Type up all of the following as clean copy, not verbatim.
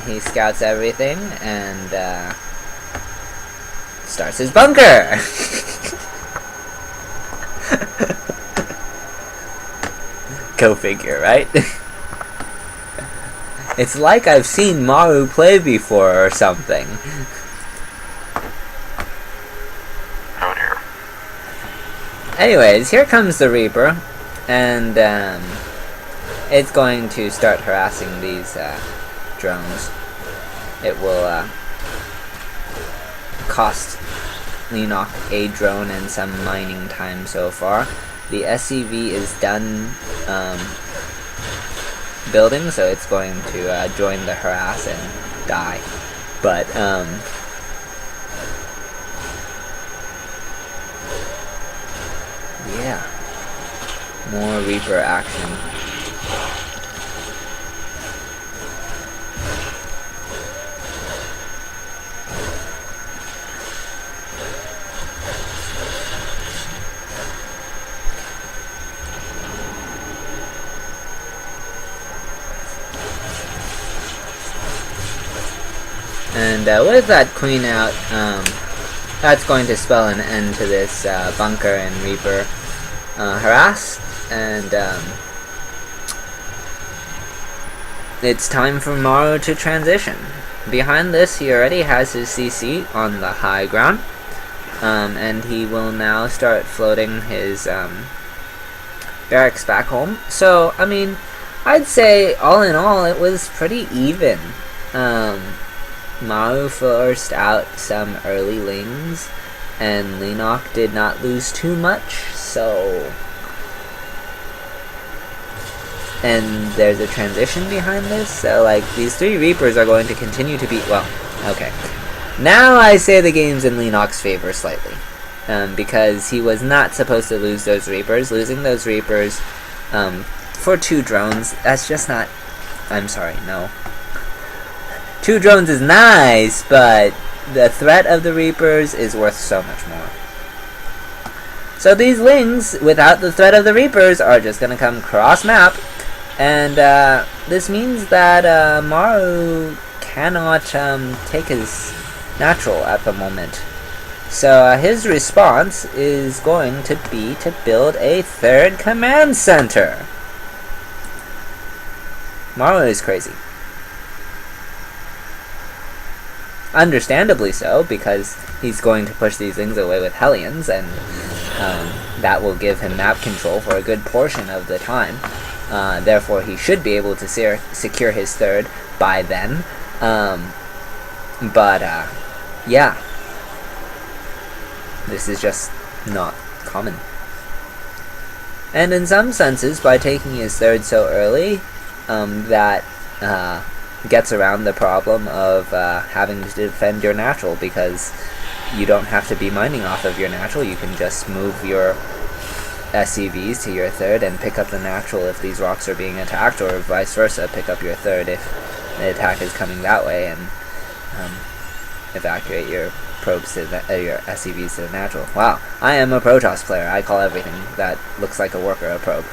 He scouts everything and starts his bunker. Go figure, right? It's like I've seen Maru play before or something. Oh dear. Anyways, here comes the Reaper, and it's going to start harassing these drones. It will cost Leenock a drone and some mining time so far. The SCV is done building, so it's going to join the harass and die. But yeah, more Reaper action. And with that queen out, that's going to spell an end to this bunker and Reaper harass, and it's time for Maru to transition. Behind this, he already has his CC on the high ground, and he will now start floating his barracks back home. So, I mean, I'd say all in all, it was pretty even. Maru forced out some early lings, and Leenock did not lose too much, so... And there's a transition behind this, so like, these three Reapers are going to continue to be... Well, okay. Now I say the game's in Leenock's favor slightly, because he was not supposed to lose those Reapers. Losing those Reapers for 2 drones, that's just not... I'm sorry, no. 2 drones is nice, but the threat of the Reapers is worth so much more. So these Lings, without the threat of the Reapers, are just going to come cross-map, and this means that Maru cannot take his natural at the moment. So his response is going to be to build a 3rd command center. Maru is crazy. Understandably so, because he's going to push these things away with Hellions, and that will give him map control for a good portion of the time. Therefore, he should be able to secure his 3rd by then. Yeah. This is just not common. And in some senses, by taking his 3rd so early, that gets around the problem of having to defend your natural, because you don't have to be mining off of your natural. You can just move your SCVs to your 3rd and pick up the natural if these rocks are being attacked, or vice versa, pick up your 3rd if the attack is coming that way, and evacuate your probes to your SCVs to the natural. Wow, I am a Protoss player. I call everything that looks like a worker a probe.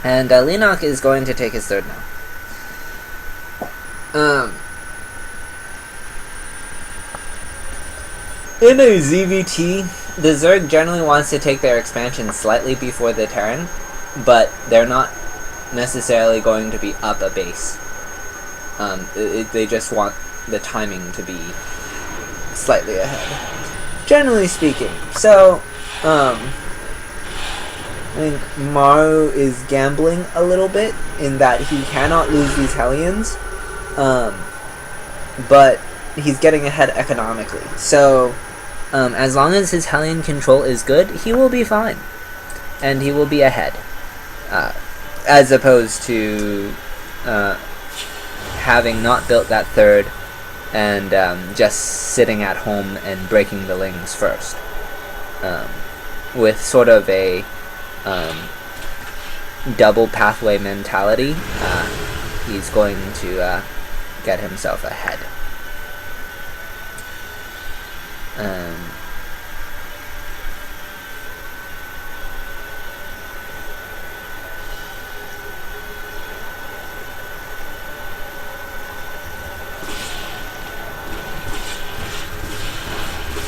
And Leenock is going to take his 3rd now. In a ZVT, the Zerg generally wants to take their expansion slightly before the Terran, but they're not necessarily going to be up a base. They just want the timing to be slightly ahead, generally speaking. So, I think Maru is gambling a little bit in that he cannot lose these Hellions, but he's getting ahead economically. So, as long as his Hellion control is good, he will be fine, and he will be ahead, as opposed to having not built that 3rd and just sitting at home and breaking the Lings first, with sort of a double pathway mentality. He's going to get himself ahead.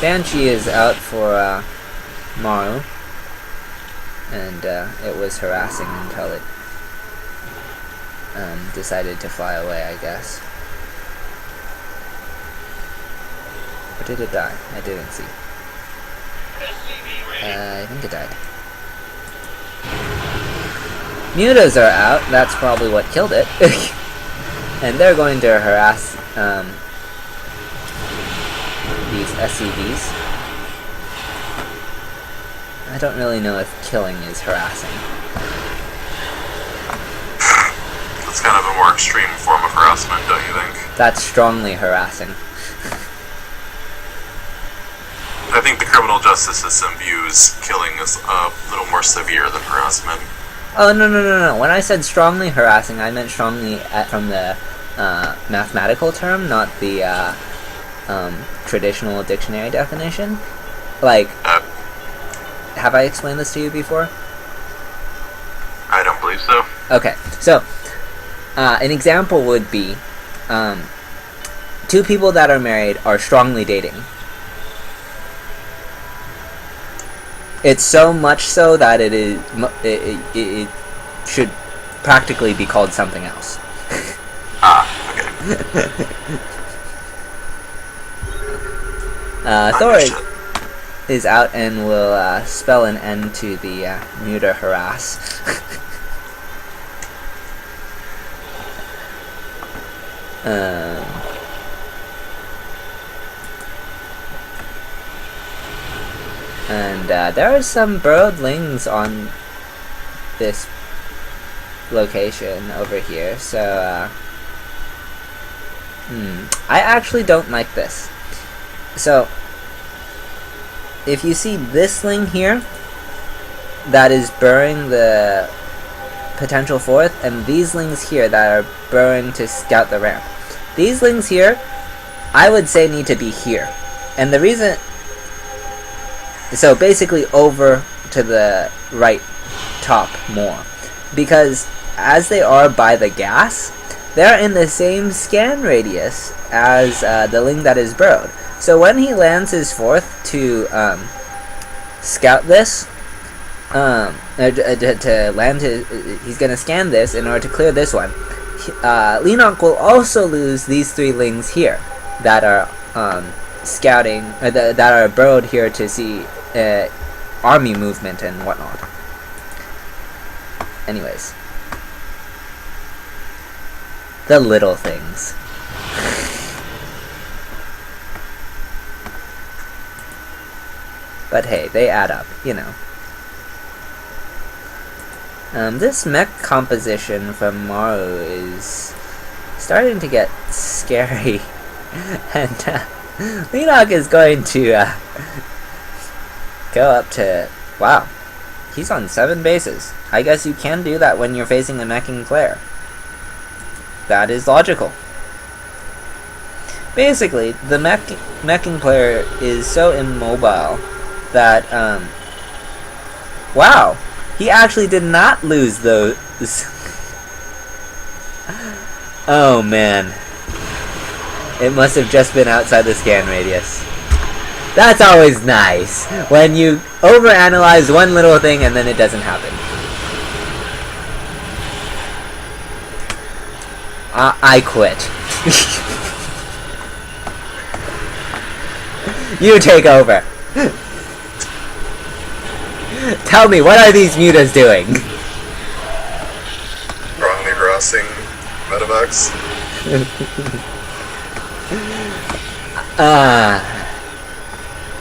Banshee is out for Maru, and it was harassing until it decided to fly away, I guess. Or did it die? I didn't see. I think it died. Mutas are out, that's probably what killed it. And they're going to harass these SCVs. I don't really know if killing is harassing. That's kind of a more extreme form of harassment, don't you think? That's strongly harassing. I think the criminal justice system views killing as a little more severe than harassment. Oh, no. When I said strongly harassing, I meant strongly from the mathematical term, not the traditional dictionary definition. Like, have I explained this to you before? I don't believe so. Okay, so an example would be two people that are married are strongly dating. It's so much so that it should practically be called something else. Okay. Thor is out and will spell an end to the muta harass. And there are some birdlings on this location over here, so I actually don't like this. So if you see this thing here that is burrowing the potential fourth, and these lings here that are burrowing to scout the ramp, these lings here I would say need to be here. And the reason, so basically over to the right top more, because as they are by the gas, they're in the same scan radius as the ling that is burrowed. So when he lands his fourth to scout this, to land his, he's gonna scan this in order to clear this one. Lenok will also lose these three lings here that are scouting, that are burrowed here to see army movement and whatnot. Anyways, the little things. But hey, they add up, you know. This mech composition from Maru is starting to get scary. And Lenok is going to go up to... Wow, he's on 7 bases. I guess you can do that when you're facing a meching player. That is logical. Basically, the meching player is so immobile that, wow, he actually did not lose those. Oh man. It must have just been outside the scan radius. That's always nice, when you overanalyze one little thing and then it doesn't happen. I quit. You take over. Tell me, what are these mutas doing? Wrongly harassing medevacs.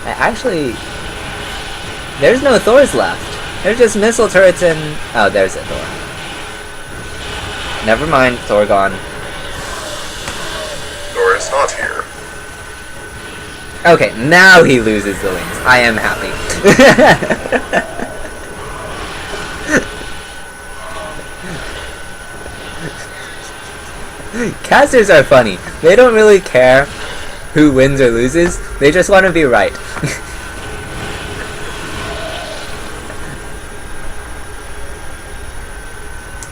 Actually, there's no Thors left. There's just missile turrets and... Oh, there's a Thor. Never mind, Thor gone. Thor is not here. Okay, now he loses the links. I am happy. Casters are funny. They don't really care who wins or loses. They just want to be right.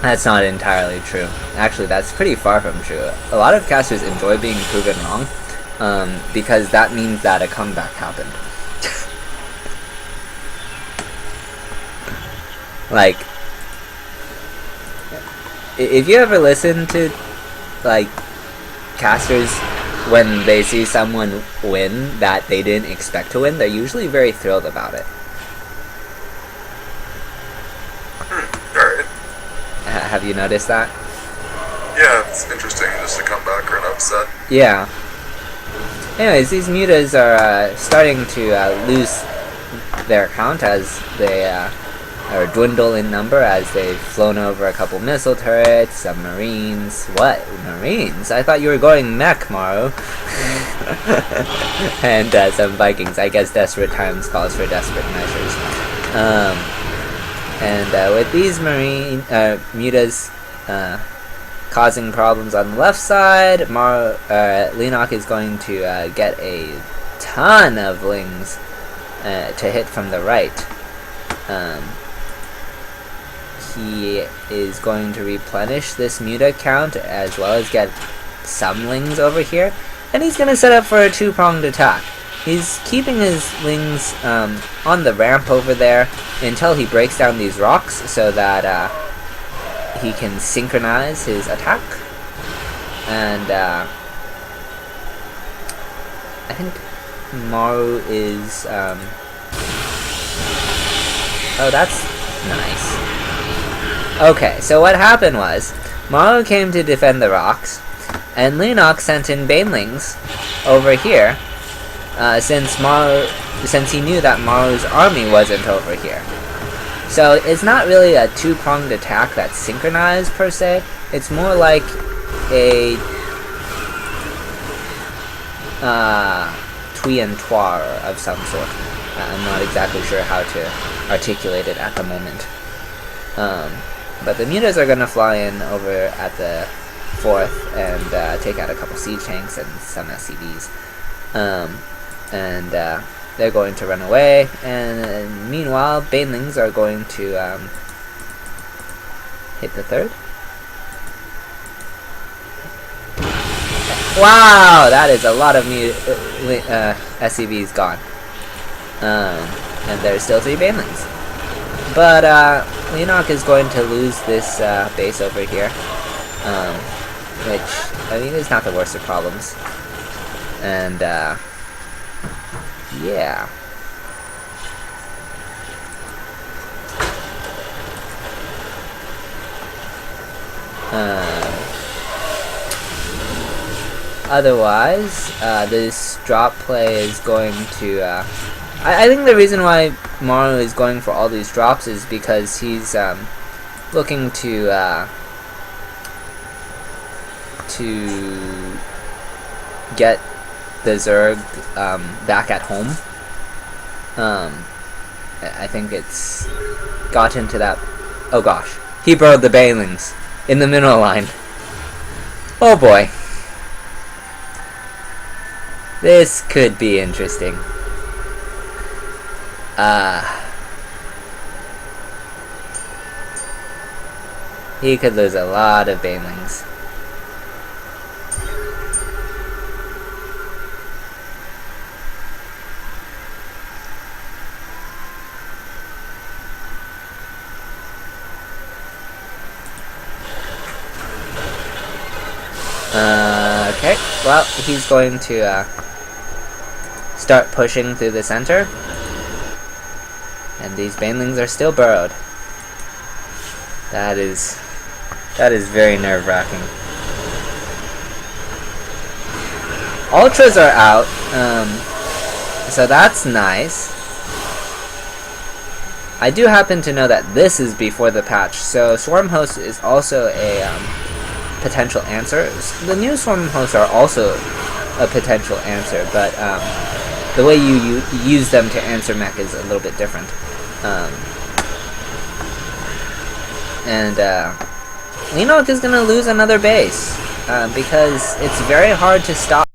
That's not entirely true. Actually, that's pretty far from true. A lot of casters enjoy being proven wrong, because that means that a comeback happened. Like, if you ever listen to, like, casters when they see someone win that they didn't expect to win, they're usually very thrilled about it. Alright. Have you noticed that? Yeah, it's interesting just to come back or an upset. Yeah. Anyways, these mutas are starting to lose their count as they or dwindle in number as they've flown over a couple missile turrets, some marines. What? Marines? I thought you were going mech, Maru. And some Vikings. I guess desperate times calls for desperate measures. And with these marine mutas causing problems on the left side, Leonok is going to get a ton of lings to hit from the right. He is going to replenish this muta count as well as get some lings over here, and he's going to set up for a two-pronged attack. He's keeping his lings on the ramp over there until he breaks down these rocks so that he can synchronize his attack. And I think Maru is oh, that's nice. Okay, so what happened was Maru came to defend the rocks, and Leonok sent in banelings over here, since he knew that Maru's army wasn't over here. So it's not really a two-pronged attack that's synchronized per se. It's more like a twee and trois of some sort. I'm not exactly sure how to articulate it at the moment. But the mutas are gonna fly in over at the 4th and take out a couple siege tanks and some SCVs. And they're going to run away, and meanwhile, banelings are going to hit the 3rd. Wow, that is a lot of SCVs gone. And there's still 3 banelings. But Leonok is going to lose this base over here, which I mean is not the worst of problems. And yeah. Otherwise, this drop play is going to I think the reason why Maru is going for all these drops is because he's looking to get the Zerg back at home. I think it's gotten to that. Oh gosh, he burrowed the banelings in the mineral line. Oh boy, this could be interesting. He could lose a lot of banelings. Okay, well, he's going to start pushing through the center. And these banelings are still burrowed. That is very nerve-wracking. Ultras are out, so that's nice. I do happen to know that this is before the patch, so Swarm Host is also a potential answer. The new Swarm Hosts are also a potential answer, but the way you use them to answer mech is a little bit different. And Leonok is gonna lose another base. because it's very hard to stop